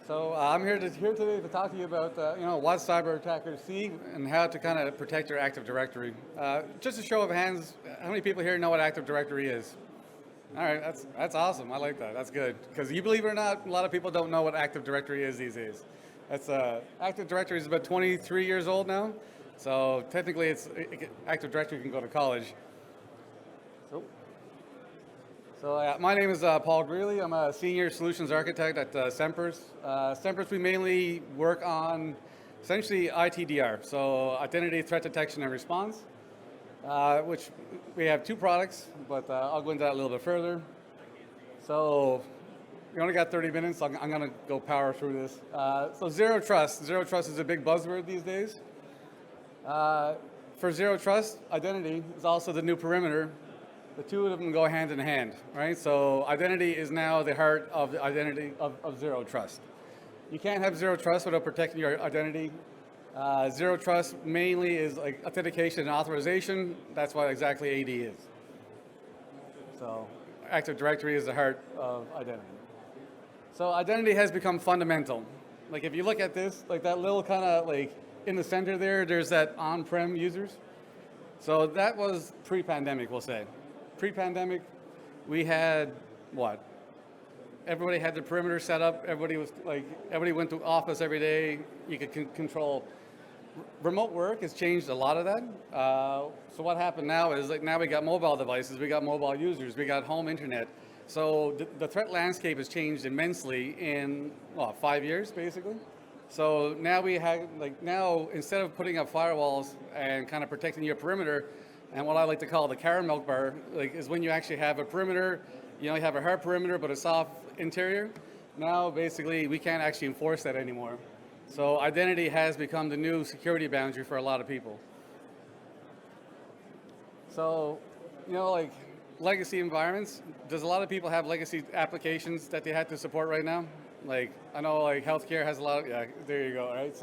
So I'm here today to talk to you about what cyber attackers see and how to kind of protect your Active Directory. Just a show of hands, how many people here know what Active Directory is? All right, that's awesome. I like that. That's good because you believe it or not, a lot of people don't know what Active Directory is these days. That's Active Directory is about 23 years old now, so technically Active Directory can go to college. So my name is Paul GREELEY. I'm a senior solutions architect at Sempers. Sempers, we mainly work on essentially ITDR, so identity threat detection and response, which we have two products, but I'll go into that a little bit further. So we only got 30 minutes, so I'm going to go power through this. So zero trust. Zero trust is a big buzzword these days. For zero trust, identity is also the new perimeter. The two of them go hand in hand, right? So identity is now the heart of the identity of zero trust. You can't have zero trust without protecting your identity. Zero trust mainly is like authentication and authorization. That's what exactly AD is. So Active Directory is the heart of identity. So identity has become fundamental. Like if you look at this, like that little kind of like in the center there's that on-prem users. So that was pre-pandemic, we'll say. Pre-pandemic, we had what? Everybody had their perimeter set up. Everybody went to office every day. You could control. Remote work has changed a lot of that. So what happened now is like now we got mobile devices, we got mobile users, we got home internet. So the threat landscape has changed immensely in 5 years basically. So now we have now instead of putting up firewalls and kind of protecting your perimeter. And what I like to call the caramel bar, is when you actually have a perimeter, you have a hard perimeter but a soft interior. Now, basically, we can't actually enforce that anymore. So identity has become the new security boundary for a lot of people. So, legacy environments, does a lot of people have legacy applications that they have to support right now? I know healthcare has a lot of, there you go, right?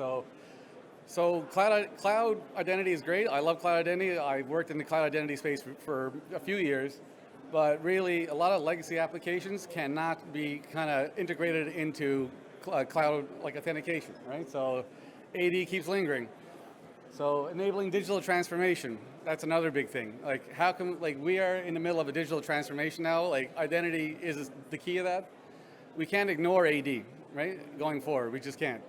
So cloud identity is great. I love cloud identity. I've worked in the cloud identity space for a few years, but really a lot of legacy applications cannot be kind of integrated into cloud authentication, right? So AD keeps lingering. So enabling digital transformation, that's another big thing. How come, we are in the middle of a digital transformation now, identity is the key of that. We can't ignore AD, right? Going forward, we just can't.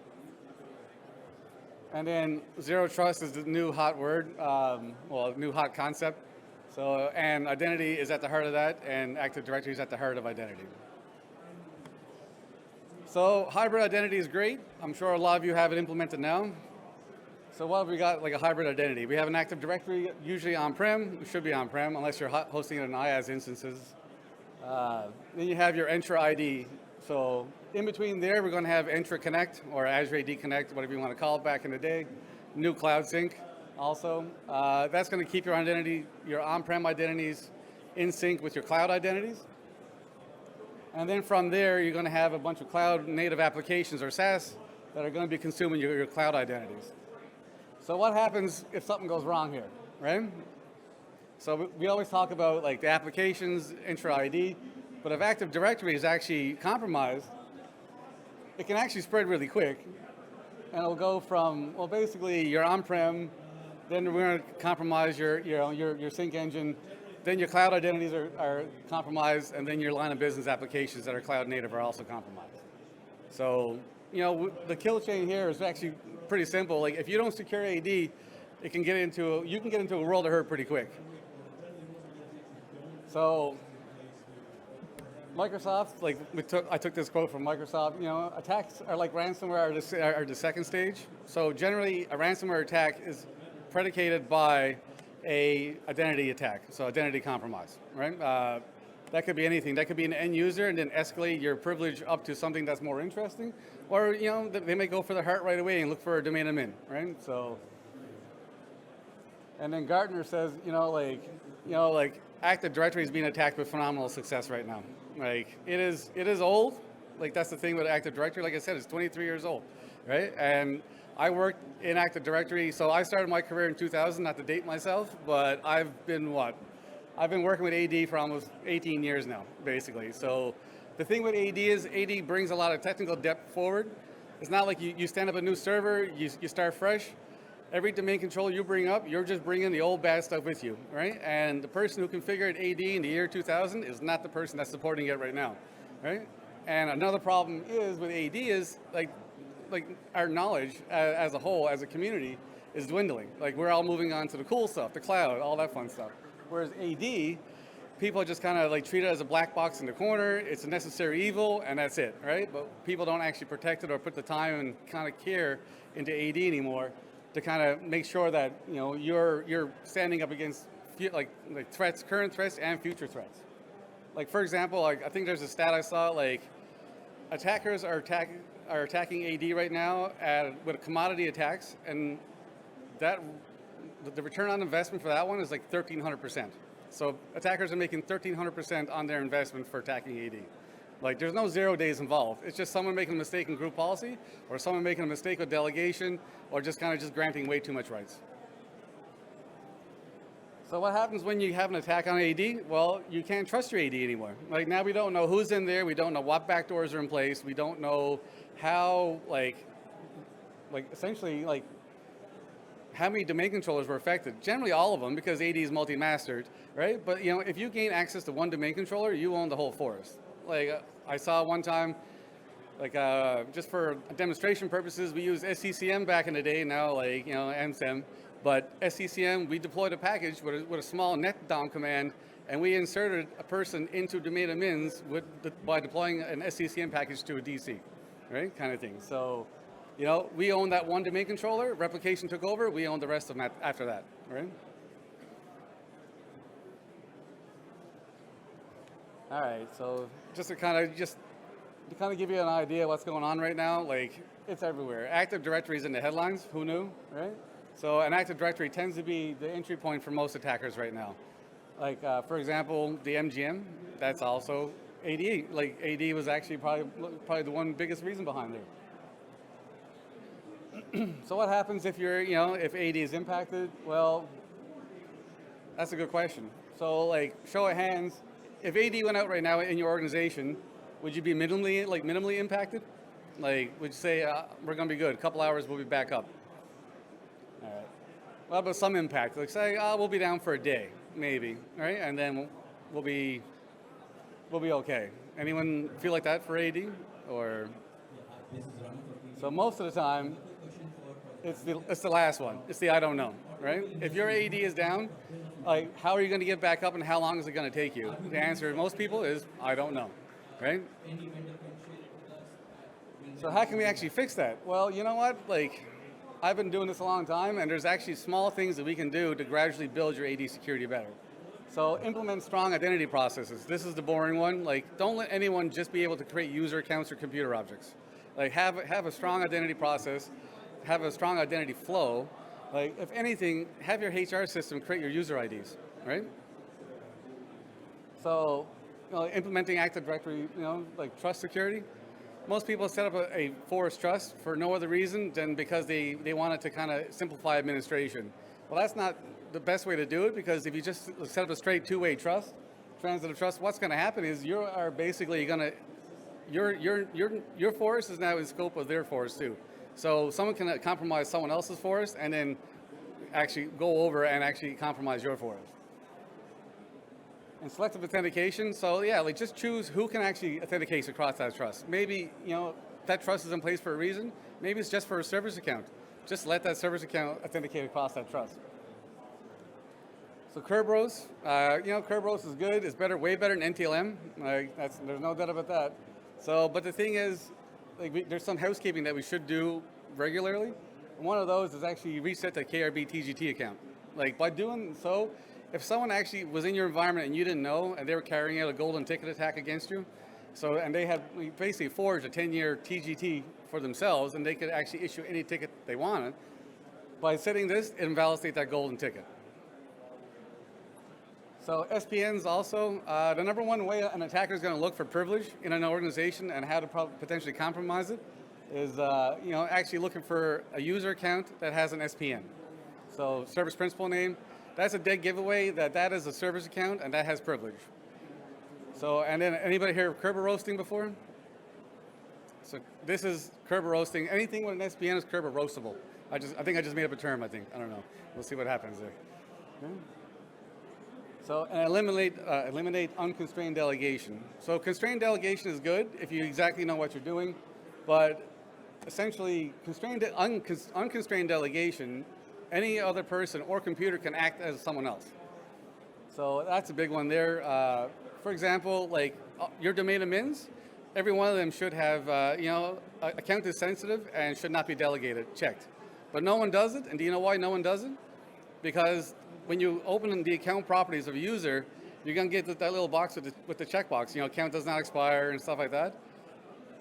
And then zero trust is the new hot word, new hot concept. So, and identity is at the heart of that, and Active Directory is at the heart of identity. So hybrid identity is great. I'm sure a lot of you have it implemented now. So what have we got a hybrid identity? We have an Active Directory, usually on-prem. It should be on-prem, unless you're hosting it in IaaS instances. Then you have your Entra ID. So in between there, we're going to have Entra Connect or Azure AD Connect, whatever you want to call it back in the day. New Cloud Sync also. That's going to keep your identity, your on-prem identities in sync with your cloud identities. And then from there, you're going to have a bunch of cloud native applications or SaaS that are going to be consuming your cloud identities. So what happens if something goes wrong here, right? So we always talk about the applications, Entra ID. But if Active Directory is actually compromised, it can actually spread really quick. And it'll go from, basically you're on-prem, then we're going to compromise your sync engine, then your cloud identities are compromised, and then your line of business applications that are cloud native are also compromised. So, the kill chain here is actually pretty simple. If you don't secure AD, you can get into a world of hurt pretty quick. So, Microsoft, I took this quote from Microsoft, attacks are like ransomware are the second stage. So generally, a ransomware attack is predicated by a identity attack, so identity compromise, right? That could be anything. That could be an end user and then escalate your privilege up to something that's more interesting. Or, they may go for the heart right away and look for a domain admin, right? So, and then Gartner says, Active Directory is being attacked with phenomenal success right now. It is old. That's the thing with Active Directory. Like I said, it's 23 years old, right? And I worked in Active Directory, so I started my career in 2000, not to date myself, but I've been working with AD for almost 18 years now, basically. So The thing with AD is AD brings a lot of technical depth forward. It's not like you stand up a new server, you start fresh. Every domain controller you bring up, you're just bringing the old bad stuff with you, right? And the person who configured AD in the year 2000 is not the person that's supporting it right now, right? And another problem is with AD is like our knowledge as a whole, as a community, is dwindling. Like we're all moving on to the cool stuff, the cloud, all that fun stuff. Whereas AD, people just kind of like treat it as a black box in the corner. It's a necessary evil, and that's it, right? But people don't actually protect it or put the time and kind of care into AD anymore to kind of make sure that you're standing up against like threats, current threats, and future threats. Like for example, like I think there's a stat I saw, like attackers are attacking AD right now with commodity attacks, and that the return on investment for that one is like 1,300%. So attackers are making 1,300% on their investment for attacking AD. Like there's no 0 days involved. It's just someone making a mistake in group policy, or someone making a mistake with delegation, or just kind of just granting way too much rights. So what happens when you have an attack on AD? Well, you can't trust your AD anymore. Like now we don't know who's in there. We don't know what backdoors are in place. We don't know how, essentially, how many domain controllers were affected. Generally all of them, because AD is multi-mastered, right? But if you gain access to one domain controller, you own the whole forest. Like I saw one time, just for demonstration purposes, we used SCCM back in the day, now MSEM. But SCCM, we deployed a package with a small net DOM command, and we inserted a person into domain admins by deploying an SCCM package to a DC, right? Kind of thing. So, we own that one domain controller, replication took over, we own the rest of them after that, right? All right, so just to kind of give you an idea of what's going on right now, like it's everywhere. Active Directory is in the headlines, who knew, right? So an Active Directory tends to be the entry point for most attackers right now. Like, for example, the MGM, that's also AD. Like, AD was actually probably the one biggest reason behind it. So what happens if if AD is impacted? Well, that's a good question. So, show of hands, if AD went out right now in your organization, would you be minimally impacted? Like, would you say, we're going to be good, a couple hours, we'll be back up? All right. What about some impact? Like say, we'll be down for a day, maybe, right? And then we'll be okay. Anyone feel like that for AD? Or so most of the time, it's the last one. It's the I don't know, right? If your AD is down, like how are you going to get back up, and how long is it going to take you? The answer to most people is I don't know, right? So how can we actually fix that? Well, you know what? I've been doing this a long time, and there's actually small things that we can do to gradually build your AD security better. So implement strong identity processes. This is the boring one. Don't let anyone just be able to create user accounts or computer objects. Have a strong identity process, have a strong identity flow. If anything, have your HR system create your user IDs, right? So, implementing Active Directory, trust security. Most people set up a forest trust for no other reason than because they wanted to kind of simplify administration. Well, that's not the best way to do it, because if you just set up a straight two-way trust, transitive trust, what's going to happen is you are basically going to, your forest is now in scope of their forest too. So someone can compromise someone else's forest and then actually go over and actually compromise your forest. And selective authentication, so yeah, just choose who can actually authenticate across that trust. Maybe, that trust is in place for a reason. Maybe it's just for a service account. Just let that service account authenticate across that trust. So Kerberos, Kerberos is good. It's better, way better than NTLM. There's no doubt about that. So, but the thing is, there's some housekeeping that we should do regularly. And one of those is actually reset the KRB TGT account. By doing so, if someone actually was in your environment and you didn't know, and they were carrying out a golden ticket attack against you, and they had basically forged a 10-year TGT for themselves, and they could actually issue any ticket they wanted, by setting this, it invalidates that golden ticket. So SPNs also, the number one way an attacker is going to look for privilege in an organization and how to potentially compromise it is, actually looking for a user account that has an SPN. So service principal name. That's a dead giveaway that is a service account and that has privilege. So, and then anybody hear of Kerber roasting before? So this is Kerber roasting. Anything with an SPN is Kerber roastable. I think I just made up a term, I think. I don't know. We'll see what happens there. Okay. So, and eliminate unconstrained delegation. So constrained delegation is good if you exactly know what you're doing, but essentially unconstrained delegation, any other person or computer can act as someone else. So that's a big one there. For example, like your domain admins, every one of them should have, account is sensitive and should not be delegated, checked. But no one does it, and do you know why no one does it? Because when you open the account properties of a user, you're going to get that little box with the checkbox, account does not expire and stuff like that.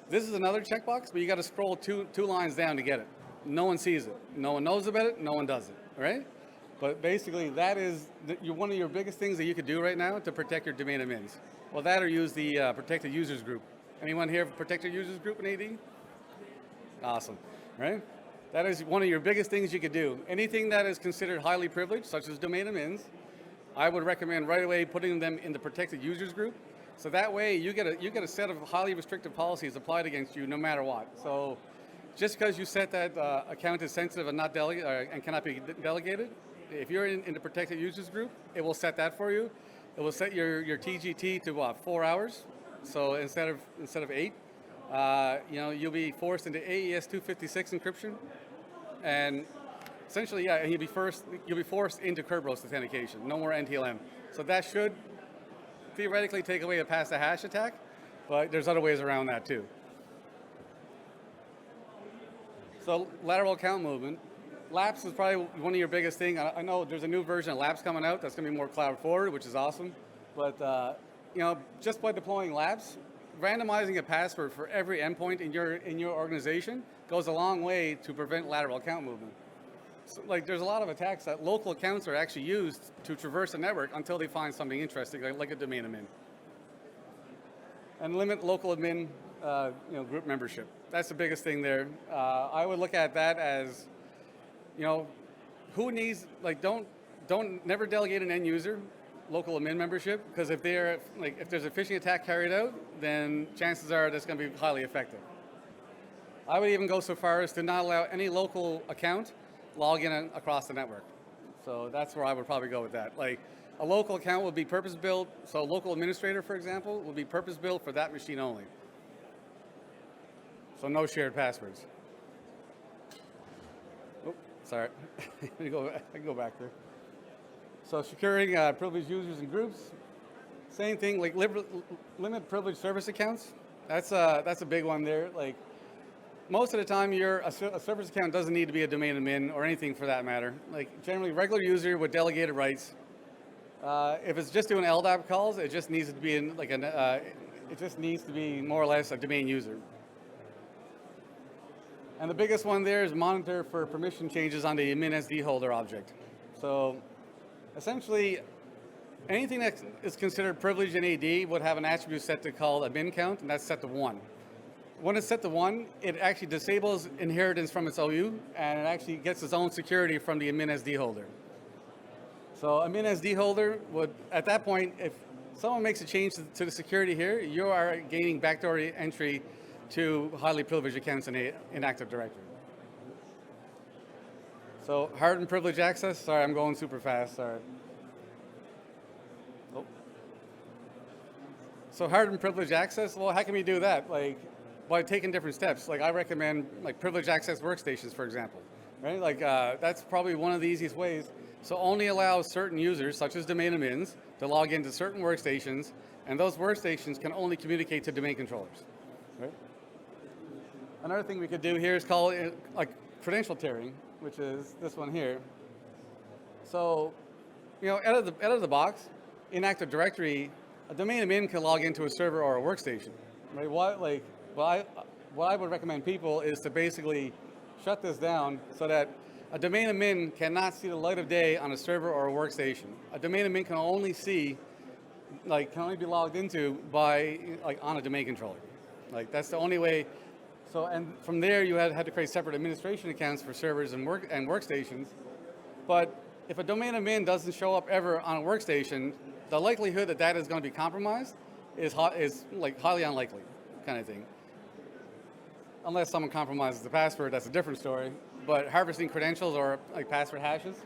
This is another checkbox, but you got to scroll two lines down to get it. No one sees it. No one knows about it. No one does it, right? But basically, that is one of your biggest things that you could do right now to protect your domain admins. Well, that or use the protected users group. Anyone here protected users group in AD? Awesome, right? That is one of your biggest things you could do. Anything that is considered highly privileged, such as domain admins, I would recommend right away putting them in the protected users group. So that way you get a set of highly restrictive policies applied against you no matter what. So just because you set that account is sensitive and not and cannot be delegated, if you're in the protected users group, it will set that for you. It will set your TGT to what, 4 hours. So instead of 8, you'll be forced into AES 256 encryption, and essentially, and you'll be forced into Kerberos authentication. No more NTLM. So that should theoretically take away a pass the hash attack, but there's other ways around that too. So lateral account movement. Laps is probably one of your biggest things. I know there's a new version of Laps coming out that's going to be more cloud forward, which is awesome. But just by deploying Laps, randomizing a password for every endpoint in your organization goes a long way to prevent lateral account movement. So, there's a lot of attacks that local accounts are actually used to traverse the network until they find something interesting, like a domain admin. And limit local admin, group membership. That's the biggest thing there. I would look at that as, who needs, never delegate an end user local admin membership, because if there's a phishing attack carried out, then chances are that's going to be highly effective. I would even go so far as to not allow any local account log in across the network. So that's where I would probably go with that. A local account would be purpose-built, so a local administrator, for example, will be purpose-built for that machine only. So no shared passwords. Oh, sorry. I can go back there. So securing privileged users and groups. Same thing, limit privileged service accounts. That's a big one there. Most of the time, a service account doesn't need to be a domain admin or anything for that matter. Generally, regular user with delegated rights. If it's just doing LDAP calls, it just needs to be it just needs to be more or less a domain user. And the biggest one there is monitor for permission changes on the admin SD holder object. So essentially, anything that is considered privileged in AD would have an attribute set to called admin count, and that's set to 1. When it's set to 1, it actually disables inheritance from its OU, and it actually gets its own security from the admin SD holder. So admin SD holder would, at that point, if someone makes a change to the security here, you are gaining backdoor entry to highly privileged accounts in Active Directory. So hardened privilege access. Sorry, I'm going super fast. Sorry. Oh. So hardened privilege access. Well, how can we do that? By taking different steps. I recommend privilege access workstations, for example. Right? That's probably one of the easiest ways. So only allow certain users, such as domain admins, to log into certain workstations, and those workstations can only communicate to domain controllers. Right? Another thing we could do here is call it credential tiering, which is this one here. So, out of the box, in Active Directory, a domain admin can log into a server or a workstation. Right? What I would recommend people is to basically shut this down so that a domain admin cannot see the light of day on a server or a workstation. A domain admin can only can only be logged into by on a domain controller. That's the only way. So, and from there you had to create separate administration accounts for servers and workstations. But if a domain admin doesn't show up ever on a workstation, the likelihood that is going to be compromised is like highly unlikely kind of thing. Unless someone compromises the password, that's a different story. But harvesting credentials or like password hashes,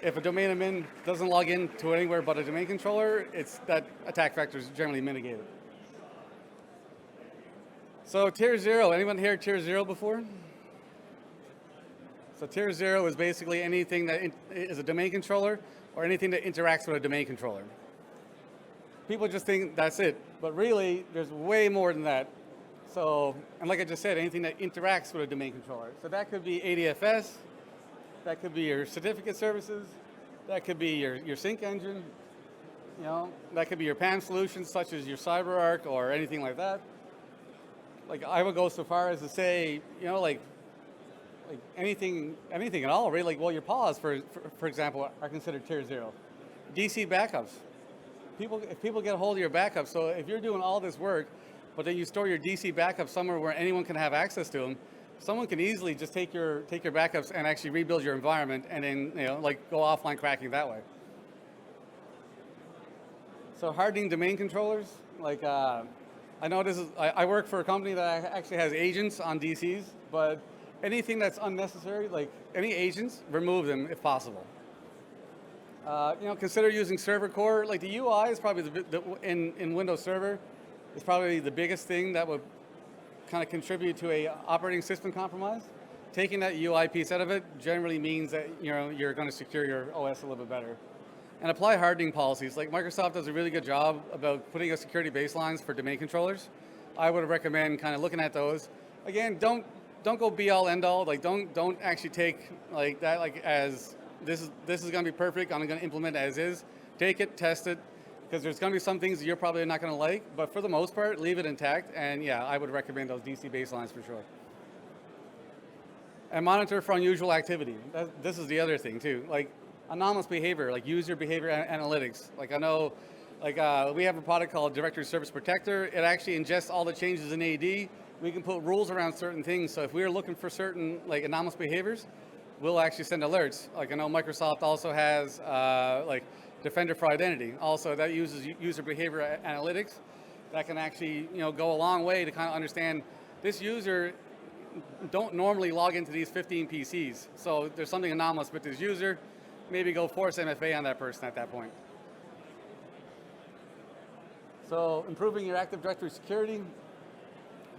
if a domain admin doesn't log in to anywhere but a domain controller, that attack vector is generally mitigated. So tier 0, anyone here tier 0 before? So tier 0 is basically anything that is a domain controller or anything that interacts with a domain controller. People just think that's it, but really there's way more than that. So, and like I just said, anything that interacts with a domain controller. So that could be ADFS, that could be your certificate services, that could be your sync engine, that could be your PAM solutions such as your CyberArk or anything like that. Like I would go so far as to say, like anything at all, really. Like, well, your PAWs, for example, are considered tier 0. DC backups. If people get a hold of your backups, so if you're doing all this work, but then you store your DC backups somewhere where anyone can have access to them, someone can easily just take your backups and actually rebuild your environment and then like go offline cracking that way. So hardening domain controllers, like I know I work for a company that actually has agents on DCs, but anything that's unnecessary, like any agents, remove them if possible. Consider using server core. Like the UI is probably in Windows Server, is probably the biggest thing that would kind of contribute to a operating system compromise. Taking that UI piece out of it generally means that you're going to secure your OS a little bit better. And apply hardening policies. Like Microsoft does a really good job about putting out security baselines for domain controllers. I would recommend kind of looking at those. Again, don't go be all end all. Like don't actually take like that like as this is going to be perfect. I'm going to implement it as is. Take it, test it, because there's going to be some things that you're probably not going to like. But for the most part, leave it intact. And yeah, I would recommend those DC baselines for sure. And monitor for unusual activity. This is the other thing too. Like anomalous behavior, like user behavior analytics. Like I know, like we have a product called Directory Service Protector. It actually ingests all the changes in AD. We can put rules around certain things. So if we're looking for certain like anomalous behaviors, we'll actually send alerts. Like I know Microsoft also has like Defender for Identity. Also that uses user behavior analytics. That can actually go a long way to kind of understand this user don't normally log into these 15 PCs. So there's something anomalous with this user. Maybe go force MFA on that person at that point. So improving your Active Directory security.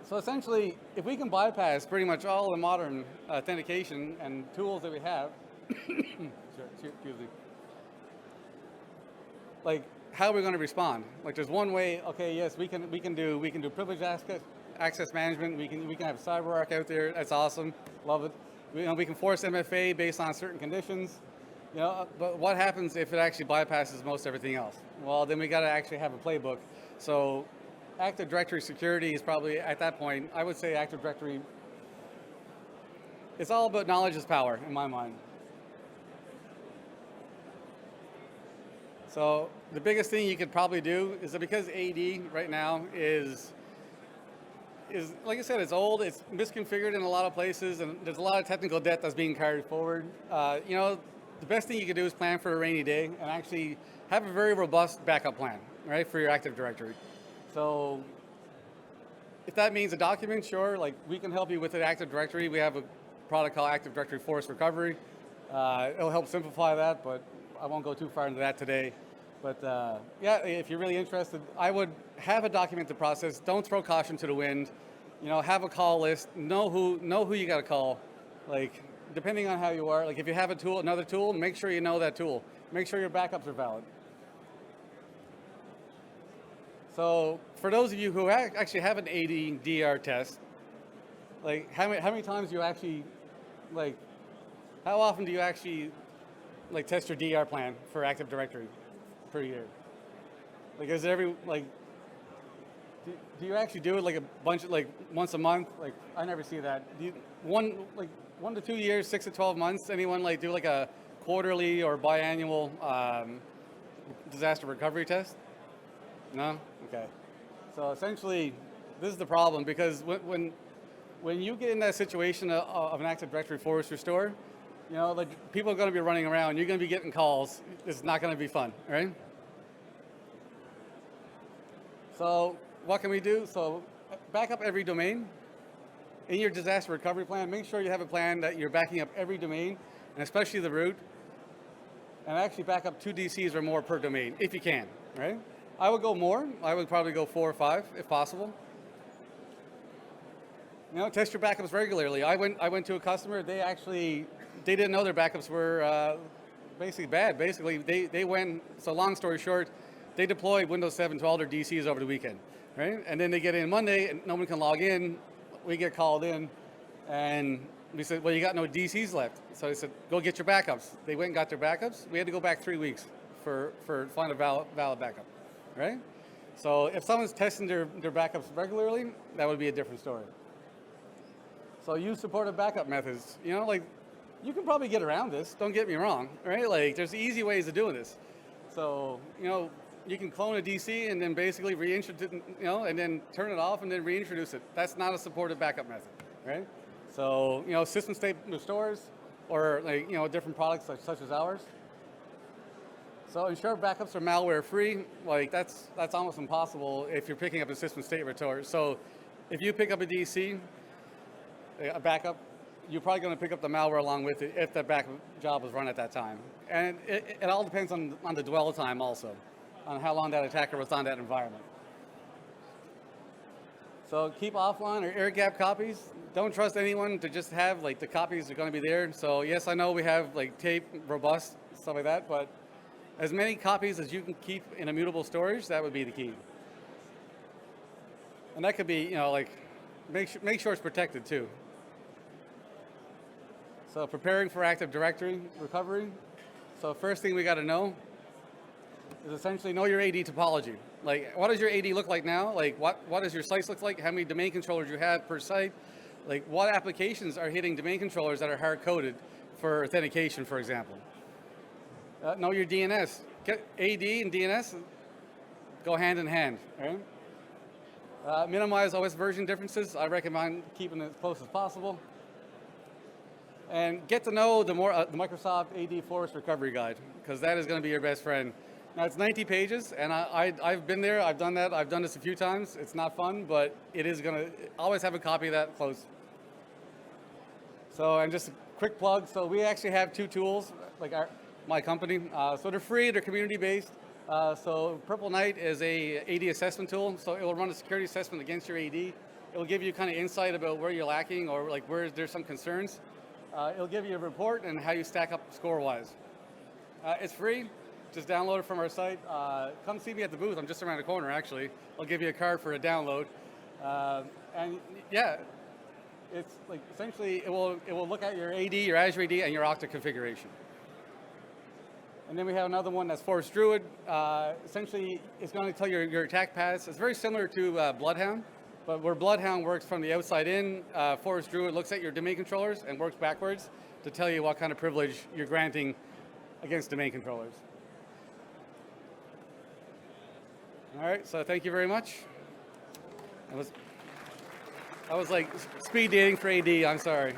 So essentially, if we can bypass pretty much all the modern authentication and tools that we have, excuse me, like how are we going to respond? Like there's one way. Okay, yes, we can do privileged access management. We can have CyberArk out there. That's awesome. Love it. We can force MFA based on certain conditions. But what happens if it actually bypasses most everything else? Well, then we got to actually have a playbook. So Active Directory security is probably, at that point, I would say Active Directory, it's all about knowledge is power, in my mind. So the biggest thing you could probably do is that because AD right now is like I said, it's old, it's misconfigured in a lot of places, and there's a lot of technical debt that's being carried forward. The best thing you can do is plan for a rainy day and actually have a very robust backup plan, right, for your Active Directory. So if that means a document, sure, like we can help you with an Active Directory. We have a product called Active Directory Force Recovery. It'll help simplify that, but I won't go too far into that today. But yeah, if you're really interested, I would have a documented process. Don't throw caution to the wind. Have a call list. Know who you got to call. Like, depending on how you are, like if you have another tool, make sure you know that tool. Make sure your backups are valid. So for those of you who actually have an AD-DR test, like how many times do you actually, like, how often do you actually like test your DR plan for Active Directory per year? Like is it every, like, do you actually do it like a bunch of, like once a month? Like I never see that. Do you, 1 to 2 years, 6 to 12 months, anyone like do like a quarterly or biannual disaster recovery test? No? Okay. So essentially, this is the problem, because when you get in that situation of an Active Directory force restore, like people are going to be running around, you're going to be getting calls. It's not going to be fun, right? So what can we do? So back up every domain. In your disaster recovery plan, make sure you have a plan that you're backing up every domain, and especially the root, and actually back up 2 DCs or more per domain, if you can, right? I would go more. I would probably go 4 or 5, if possible. Test your backups regularly. I went to a customer, they didn't know their backups were basically bad. Basically, they went, so long story short, they deployed Windows 7 to all their DCs over the weekend, right? And then they get in Monday, and no one can log in. We get called in, and we said, well, you got no DCs left. So I said, go get your backups. They went and got their backups. We had to go back 3 weeks for find a valid backup, right? So if someone's testing their backups regularly, that would be a different story. So use supportive backup methods. Like, you can probably get around this, don't get me wrong, right? Like, there's easy ways of doing this. So, you can clone a DC and then basically reintroduce it, and then turn it off and then reintroduce it. That's not a supportive backup method, right? So, system state restores, or like, different products such as ours. So ensure backups are malware free. Like, that's almost impossible if you're picking up a system state restore. So if you pick up a DC, a backup, you're probably going to pick up the malware along with it if that backup job was run at that time. And it all depends on the dwell time also, on how long that attacker was on that environment. So keep offline or air gap copies. Don't trust anyone to just have, like, the copies are going to be there. So yes, I know we have like tape, robust, stuff like that, but as many copies as you can keep in immutable storage, that would be the key. And that could be, like, make sure it's protected too. So preparing for Active Directory recovery. So first thing we got to know is essentially know your AD topology. Like, what does your AD look like now? Like, what does your sites look like? How many domain controllers you have per site? Like, what applications are hitting domain controllers that are hard-coded for authentication, for example? Know your DNS. AD and DNS go hand in hand, right? Minimize OS version differences. I recommend keeping it as close as possible. And get to know the Microsoft AD Forest Recovery Guide, because that is going to be your best friend. Now, it's 90 pages, and I've been there, I've done that, I've done this a few times. It's not fun, but it is going to always have a copy of that close. So, and just a quick plug, so we actually have 2 tools, like my company. So they're free, they're community-based. So Purple Knight is a AD assessment tool, so it will run a security assessment against your AD. It will give you kind of insight about where you're lacking or like where there's some concerns. It'll give you a report and how you stack up score-wise. It's free. Just download it from our site. Come see me at the booth. I'm just around the corner, actually. I'll give you a card for a download. And yeah, it's like essentially it will look at your AD, your Azure AD, and your Okta configuration. And then we have another one that's Forest Druid. Essentially, it's going to tell your attack paths. It's very similar to Bloodhound, but where Bloodhound works from the outside in, Forest Druid looks at your domain controllers and works backwards to tell you what kind of privilege you're granting against domain controllers. All right, so thank you very much. I was like speed dating for AD, I'm sorry.